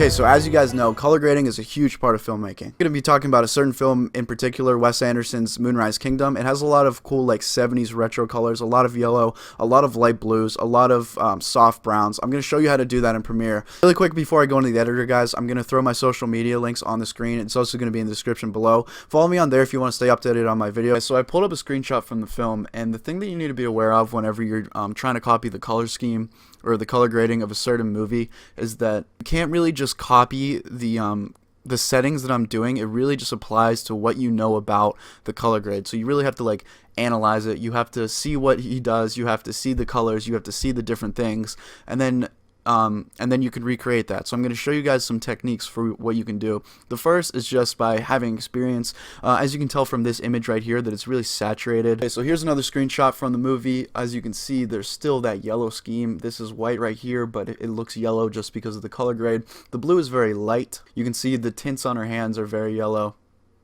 Okay, so as you guys know, color grading is a huge part of filmmaking. I'm going to be talking about a certain film in particular, Wes Anderson's Moonrise Kingdom. It has a lot of cool like 70s retro colors, a lot of yellow, a lot of light blues, a lot of soft browns. I'm going to show you how to do that in Premiere. Really quick before I go into the editor, guys, I'm going to throw my social media links on the screen. It's also going to be in the description below. Follow me on there if you want to stay updated on my videos. So I pulled up a screenshot from the film, and the thing that you need to be aware of whenever you're trying to copy the color scheme or the color grading of a certain movie is that you can't really just copy the settings that I'm doing. It really just applies to what you know about the color grade. So you really have to like analyze it. You have to see what he does. You have to see the colors. You have to see the different things, and then you can recreate that. So I'm going to show you guys some techniques for what you can do. The first is just by having experience. As you can tell from this image right here that it's really saturated. Okay, so here's another screenshot from the movie. As you can see, there's still that yellow scheme. This is white right here, but it looks yellow just because of the color grade. The blue is very light. You can see the tints on her hands are very yellow.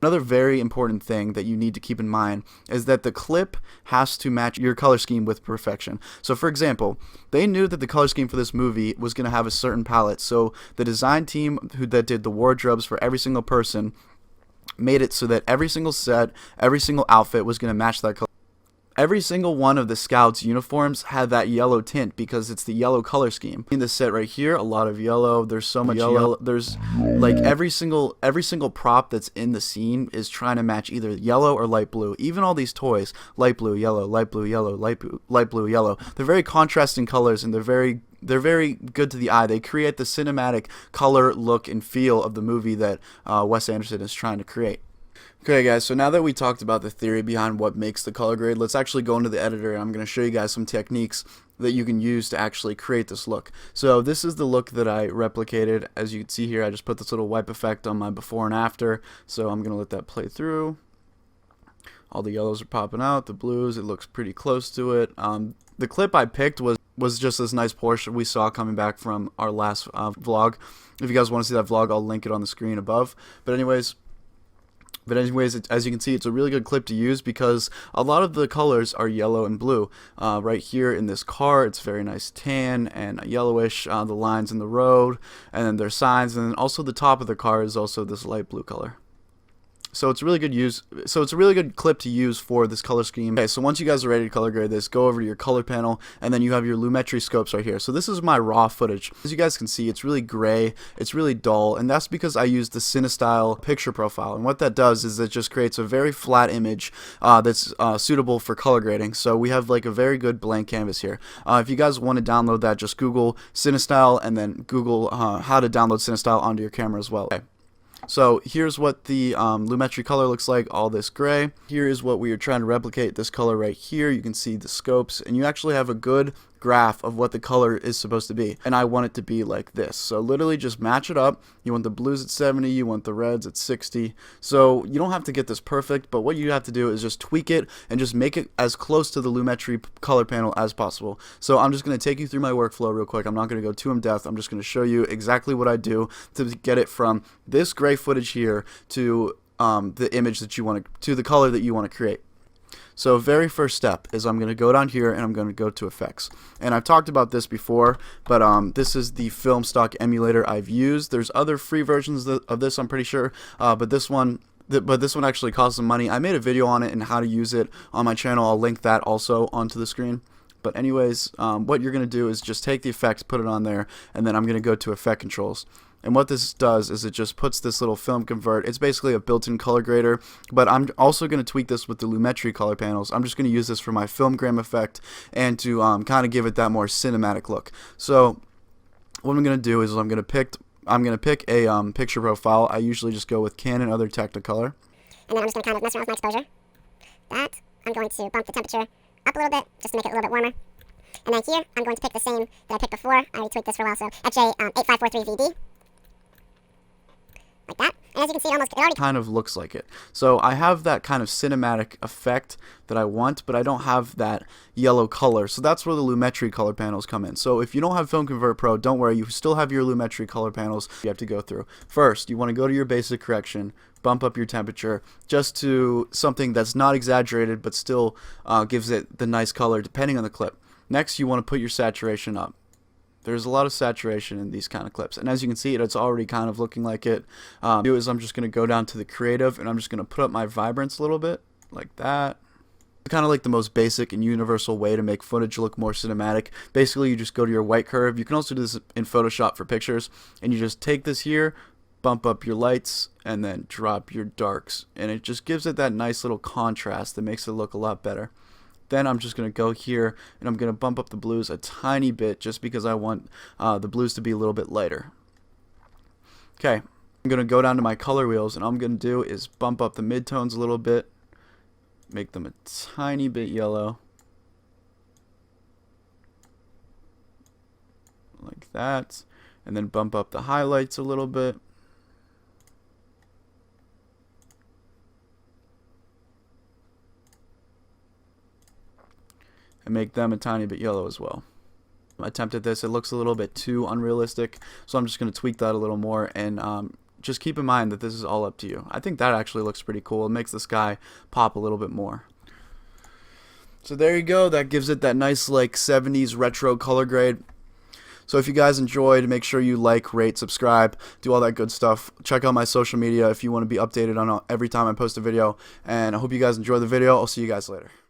Another very important thing that you need to keep in mind is that the clip has to match your color scheme with perfection. So for example, they knew that the color scheme for this movie was going to have a certain palette. So the design team that did the wardrobes for every single person made it so that every single set, every single outfit was going to match that color. Every single one of the scouts' uniforms had that yellow tint because it's the yellow color scheme. In this set right here, a lot of yellow. There's so much yellow. There's like every single prop that's in the scene is trying to match either yellow or light blue. Even all these toys, light blue, yellow, light blue, yellow, light blue, yellow. They're very contrasting colors, and they're very good to the eye. They create the cinematic color, look, and feel of the movie that Wes Anderson is trying to create. Okay guys, so now that we talked about the theory behind what makes the color grade, let's actually go into the editor, and I'm going to show you guys some techniques that you can use to actually create this look. So this is the look that I replicated. As you can see here, I just put this little wipe effect on my before and after, so I'm going to let that play through. All the yellows are popping out, the blues, it looks pretty close to it. The clip I picked was just this nice portion we saw coming back from our last vlog. If you guys want to see that vlog, I'll link it on the screen above. But anyways, as you can see, it's a really good clip to use because a lot of the colors are yellow and blue. Right here in this car, it's very nice tan and yellowish, the lines in the road, and then there's signs, and then also the top of the car is also this light blue color. So it's a really good clip to use for this color scheme. Okay, so once you guys are ready to color grade this, go over to your color panel, and then you have your Lumetri scopes right here. So this is my raw footage. As you guys can see, it's really gray, it's really dull, and that's because I used the CineStyle picture profile. And what that does is it just creates a very flat image that's suitable for color grading. So we have like a very good blank canvas here. If you guys want to download that, just Google CineStyle and then Google how to download CineStyle onto your camera as well. Okay. So here's what the Lumetri color looks like, all this gray. Here is what we are trying to replicate, this color right here. You can see the scopes, and you actually have a good graph of what the color is supposed to be. And I want it to be like this. So literally just match it up. You want the blues at 70, you want the reds at 60. So you don't have to get this perfect, but what you have to do is just tweak it and just make it as close to the Lumetri color panel as possible. So I'm just going to take you through my workflow real quick. I'm not going to go too in depth. I'm just going to show you exactly what I do to get it from this gray footage here to the image that you want to the color that you want to create. So very first step is I'm going to go down here and I'm going to go to effects. And I've talked about this before, but this is the film stock emulator I've used. There's other free versions of this, I'm pretty sure, but this one actually costs some money. I made a video on it and how to use it on my channel. I'll link that also onto the screen. But anyways, what you're going to do is just take the effects, put it on there, and then I'm going to go to effect controls. And what this does is it just puts this little film convert. It's basically a built-in color grader, but I'm also going to tweak this with the Lumetri color panels. I'm just going to use this for my film gram effect and to kind of give it that more cinematic look. So what I'm going to do is I'm going to pick a picture profile. I usually just go with Canon other Technicolor. And then I'm just going to kind of mess around with my exposure. I'm going to bump the temperature up a little bit just to make it a little bit warmer. And then here I'm going to pick the same that I picked before. I already tweaked this for a while, so FJ8543VD. Like that. And as you can see, it already kind of looks like it. So I have that kind of cinematic effect that I want, but I don't have that yellow color. So that's where the Lumetri color panels come in. So if you don't have FilmConvertPro, don't worry, you still have your Lumetri color panels you have to go through. First, you want to go to your basic correction, bump up your temperature just to something that's not exaggerated but still gives it the nice color depending on the clip. Next, you want to put your saturation up. There's a lot of saturation in these kind of clips, and as you can see, it's already kind of looking like it. Do is I'm just going to go down to the creative, and I'm just going to put up my vibrance a little bit, like that. It's kind of like the most basic and universal way to make footage look more cinematic. Basically, you just go to your white curve. You can also do this in Photoshop for pictures, and you just take this here, bump up your lights, and then drop your darks, and it just gives it that nice little contrast that makes it look a lot better. Then I'm just going to go here and I'm going to bump up the blues a tiny bit just because I want the blues to be a little bit lighter. Okay, I'm going to go down to my color wheels, and all I'm going to do is bump up the midtones a little bit, make them a tiny bit yellow, like that, and then bump up the highlights a little bit. And make them a tiny bit yellow as well. I attempted this. It looks a little bit too unrealistic, so I'm just going to tweak that a little more, and just keep in mind that this is all up to you. I think that actually looks pretty cool. It makes the sky pop a little bit more. So there you go. That gives it that nice like 70s retro color grade. So if you guys enjoyed, make sure you like, rate, subscribe, do all that good stuff. Check out my social media if you want to be updated on every time I post a video. And I hope you guys enjoy the video. I'll see you guys later.